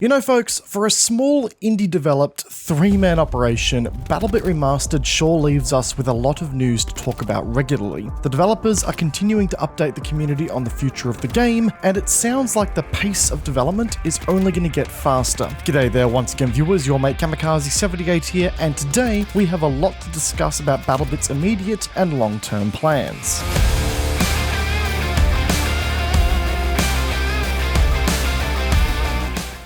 You know folks, for a small indie-developed three-man operation, BattleBit Remastered sure leaves us with a lot of news to talk about regularly. The developers are continuing to update the community on the future of the game, and it sounds like the pace of development is only going to get faster. G'day there once again viewers, your mate Kamikaze78 here, and today we have a lot to discuss about BattleBit's immediate and long-term plans.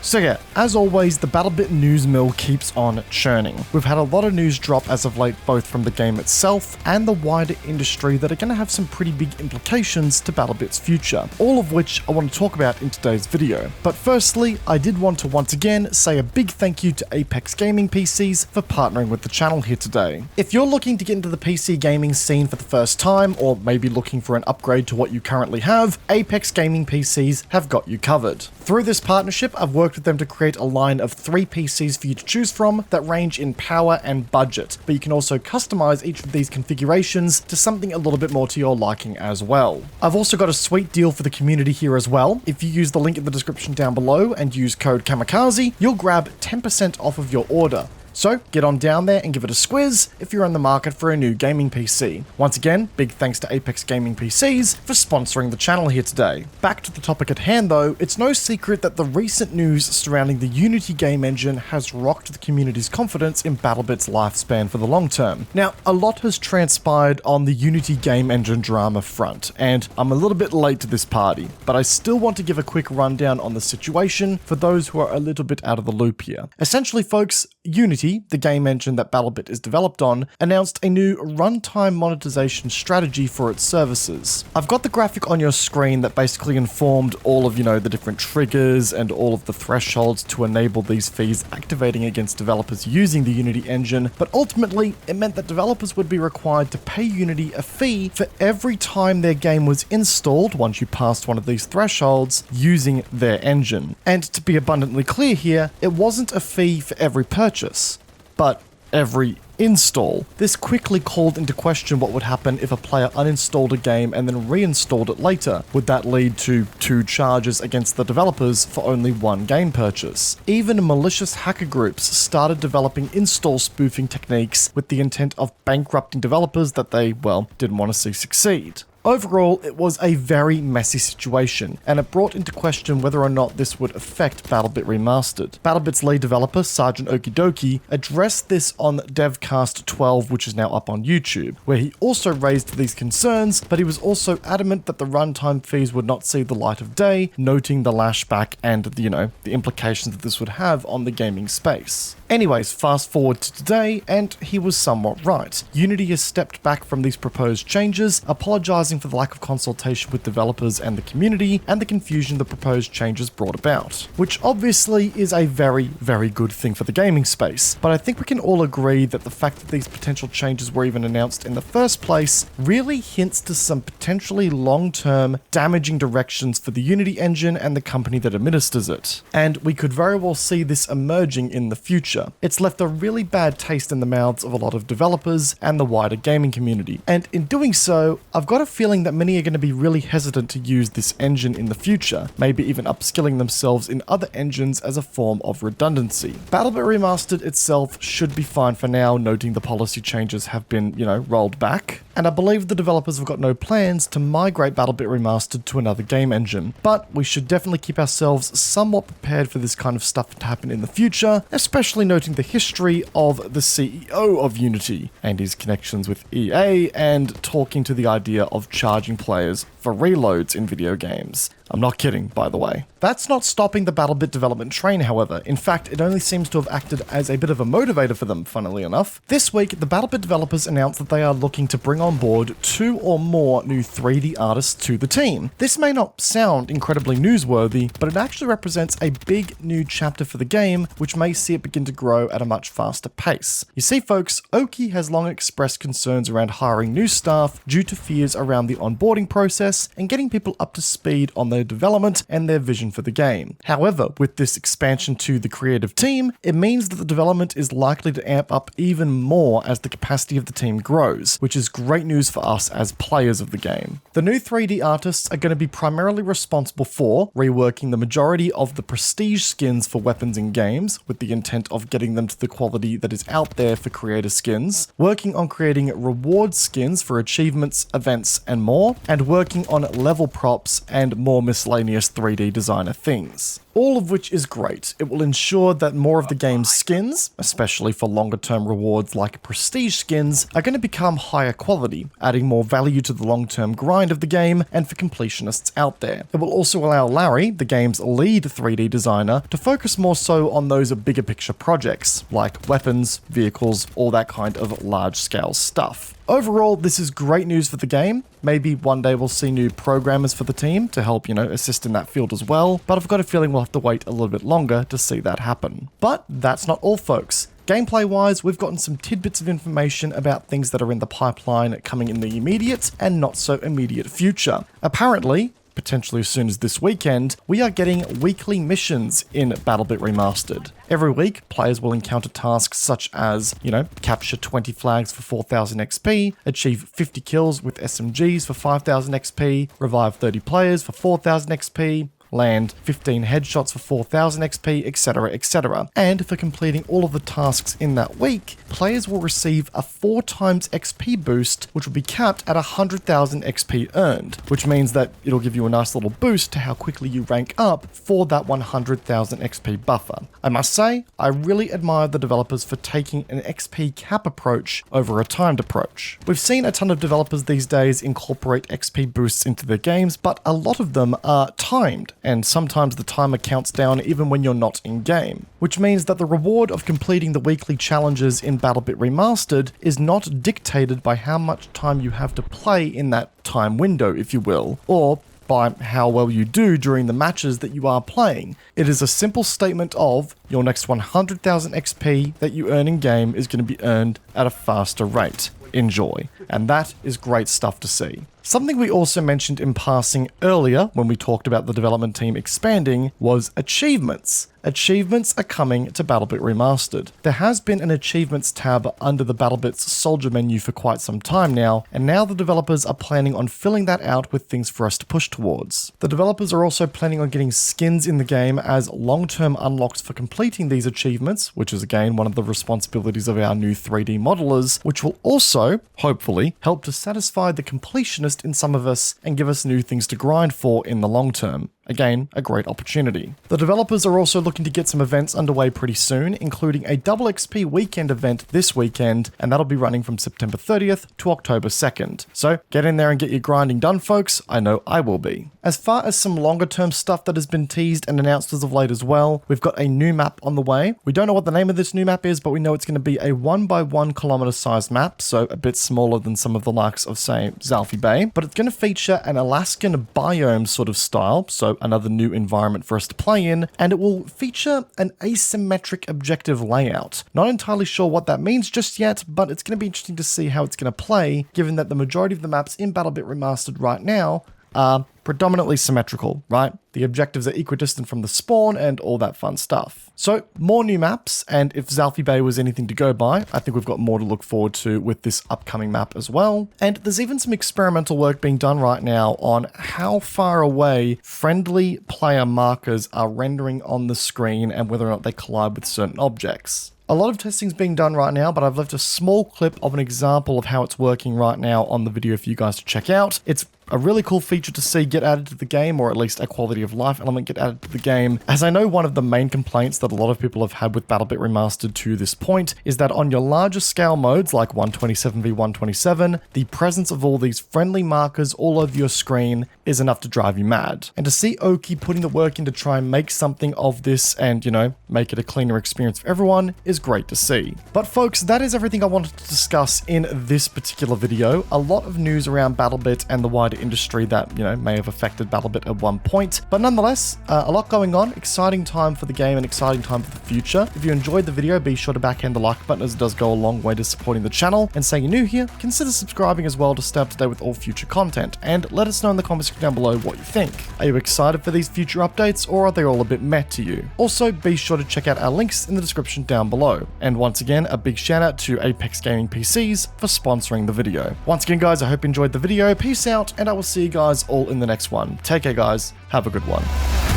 So yeah, as always, the BattleBit news mill keeps on churning. We've had a lot of news drop as of late, both from the game itself and the wider industry that are going to have some pretty big implications to BattleBit's future, all of which I want to talk about in today's video. But firstly, I did want to once again say a big thank you to Apex Gaming PCs for partnering with the channel here today. If you're looking to get into the PC gaming scene for the first time, or maybe looking for an upgrade to what you currently have, Apex Gaming PCs have got you covered. Through this partnership, I've worked with them to create a line of 3 PCs for you to choose from that range in power and budget, but you can also customize each of these configurations to something a little bit more to your liking as well. I've also got a sweet deal for the community here as well. If you use the link in the description down below and use code Kamikaze, you'll grab 10% off of your order. So get on down there and give it a squiz if you're in the market for a new gaming PC. Once again, big thanks to Apex Gaming PCs for sponsoring the channel here today. Back to the topic at hand though, it's no secret that the recent news surrounding the Unity game engine has rocked the community's confidence in BattleBit's lifespan for the long term. Now, a lot has transpired on the Unity game engine drama front, and I'm a little bit late to this party, but I still want to give a quick rundown on the situation for those who are a little bit out of the loop here. Essentially folks, Unity, the game engine that BattleBit is developed on, announced a new runtime monetization strategy for its services. I've got the graphic on your screen that basically informed all of, the different triggers and all of the thresholds to enable these fees activating against developers using the Unity engine, but ultimately it meant that developers would be required to pay Unity a fee for every time their game was installed once you passed one of these thresholds using their engine. And to be abundantly clear here, it wasn't a fee for every purchase, but every install. This quickly called into question what would happen if a player uninstalled a game and then reinstalled it later. Would that lead to 2 charges against the developers for only 1 game purchase? Even malicious hacker groups started developing install spoofing techniques with the intent of bankrupting developers that they, well, didn't want to see succeed. Overall, it was a very messy situation, and it brought into question whether or not this would affect BattleBit Remastered. BattleBit's lead developer, Sergeant Okidoki, addressed this on Devcast 12, which is now up on YouTube, where he also raised these concerns, but he was also adamant that the runtime fees would not see the light of day, noting the lashback and, the implications that this would have on the gaming space. Anyways, fast forward to today, and he was somewhat right. Unity has stepped back from these proposed changes, apologizing for the lack of consultation with developers and the community, and the confusion the proposed changes brought about. Which obviously is a very, very good thing for the gaming space, but I think we can all agree that the fact that these potential changes were even announced in the first place really hints to some potentially long-term damaging directions for the Unity engine and the company that administers it. And we could very well see this emerging in the future. It's left a really bad taste in the mouths of a lot of developers and the wider gaming community. And in doing so, I've got a feeling that many are going to be really hesitant to use this engine in the future, maybe even upskilling themselves in other engines as a form of redundancy. BattleBit Remastered itself should be fine for now, noting the policy changes have been, rolled back. And I believe the developers have got no plans to migrate BattleBit Remastered to another game engine. But we should definitely keep ourselves somewhat prepared for this kind of stuff to happen in the future, especially noting the history of the CEO of Unity and his connections with EA and talking to the idea of charging players for reloads in video games. I'm not kidding, by the way. That's not stopping the BattleBit development train, however. In fact, it only seems to have acted as a bit of a motivator for them, funnily enough. This week, the BattleBit developers announced that they are looking to bring on board 2 or more new 3D artists to the team. This may not sound incredibly newsworthy, but it actually represents a big new chapter for the game, which may see it begin to grow at a much faster pace. You see, folks, Oki has long expressed concerns around hiring new staff due to fears around the onboarding process process and getting people up to speed on their development and their vision for the game. However, with this expansion to the creative team, it means that the development is likely to amp up even more as the capacity of the team grows, which is great news for us as players of the game. The new 3D artists are going to be primarily responsible for reworking the majority of the prestige skins for weapons in games, with the intent of getting them to the quality that is out there for creator skins, working on creating reward skins for achievements, events, and more, and working on level props and more miscellaneous 3D designer things. All of which is great. It will ensure that more of the game's skins, especially for longer term rewards like prestige skins, are going to become higher quality, adding more value to the long term grind of the game and for completionists out there. It will also allow Larry, the game's lead 3D designer, to focus more so on those bigger picture projects, like weapons, vehicles, all that kind of large scale stuff. Overall, this is great news for the game. Maybe one day we'll see new programmers for the team to help, assist in that field as well, but I've got a feeling we'll have to wait a little bit longer to see that happen. But that's not all, folks. Gameplay-wise, we've gotten some tidbits of information about things that are in the pipeline coming in the immediate and not so immediate future. Apparently, potentially as soon as this weekend, we are getting weekly missions in BattleBit Remastered. Every week, players will encounter tasks such as, capture 20 flags for 4,000 XP, achieve 50 kills with SMGs for 5,000 XP, revive 30 players for 4,000 XP, land 15 headshots for 4,000 XP, etc, etc. And for completing all of the tasks in that week, players will receive a 4 times XP boost, which will be capped at 100,000 XP earned, which means that it'll give you a nice little boost to how quickly you rank up for that 100,000 XP buffer. I must say, I really admire the developers for taking an XP cap approach over a timed approach. We've seen a ton of developers these days incorporate XP boosts into their games, but a lot of them are timed, and sometimes the timer counts down even when you're not in game, which means that the reward of completing the weekly challenges in BattleBit Remastered is not dictated by how much time you have to play in that time window, if you will, or by how well you do during the matches that you are playing. It is a simple statement of your next 100,000 XP that you earn in game is going to be earned at a faster rate. Enjoy. And that is great stuff to see. Something we also mentioned in passing earlier when we talked about the development team expanding was achievements. Achievements are coming to BattleBit Remastered. There has been an achievements tab under the BattleBit's soldier menu for quite some time now, and now the developers are planning on filling that out with things for us to push towards. The developers are also planning on getting skins in the game as long-term unlocks for completing these achievements, which is again one of the responsibilities of our new 3D modelers, which will also, hopefully, help to satisfy the completionist in some of us and give us new things to grind for in the long term. Again, a great opportunity. The developers are also looking to get some events underway pretty soon, including a double XP weekend event this weekend, and that'll be running from September 30th to October 2nd. So get in there and get your grinding done, folks. I know I will be. As far as some longer term stuff that has been teased and announced as of late as well, we've got a new map on the way. We don't know what the name of this new map is, but we know it's going to be a 1 by 1 kilometer sized map, so a bit smaller than some of the likes of, say, Zalfie Bay, but it's going to feature an Alaskan biome sort of style, so another new environment for us to play in, and it will feature an asymmetric objective layout. Not entirely sure what that means just yet, but it's going to be interesting to see how it's going to play, given that the majority of the maps in BattleBit Remastered right now are predominantly symmetrical, right? The objectives are equidistant from the spawn and all that fun stuff. So more new maps, and if Zalfie Bay was anything to go by, I think we've got more to look forward to with this upcoming map as well. And there's even some experimental work being done right now on how far away friendly player markers are rendering on the screen and whether or not they collide with certain objects. A lot of testing's being done right now, but I've left a small clip of an example of how it's working right now on the video for you guys to check out. It's a really cool feature to see get added to the game, or at least a quality of life element get added to the game, as I know one of the main complaints that a lot of people have had with BattleBit Remastered to this point is that on your larger scale modes like 127v127, the presence of all these friendly markers all over your screen is enough to drive you mad. And to see Oki putting the work in to try and make something of this and, make it a cleaner experience for everyone is great to see. But folks, that is everything I wanted to discuss in this particular video. A lot of news around BattleBit and the wider wider industry that, you know, may have affected BattleBit at one point. But nonetheless, a lot going on, exciting time for the game and exciting time for the future. If you enjoyed the video, be sure to backhand the like button, as it does go a long way to supporting the channel. And say you're new here, consider subscribing as well to stay up to date with all future content, and let us know in the comments section down below what you think. Are you excited for these future updates, or are they all a bit meh to you? Also, be sure to check out our links in the description down below. And once again, a big shout out to Apex Gaming PCs for sponsoring the video. Once again guys, I hope you enjoyed the video. Peace out, and I will see you guys all in the next one. Take care guys, have a good one.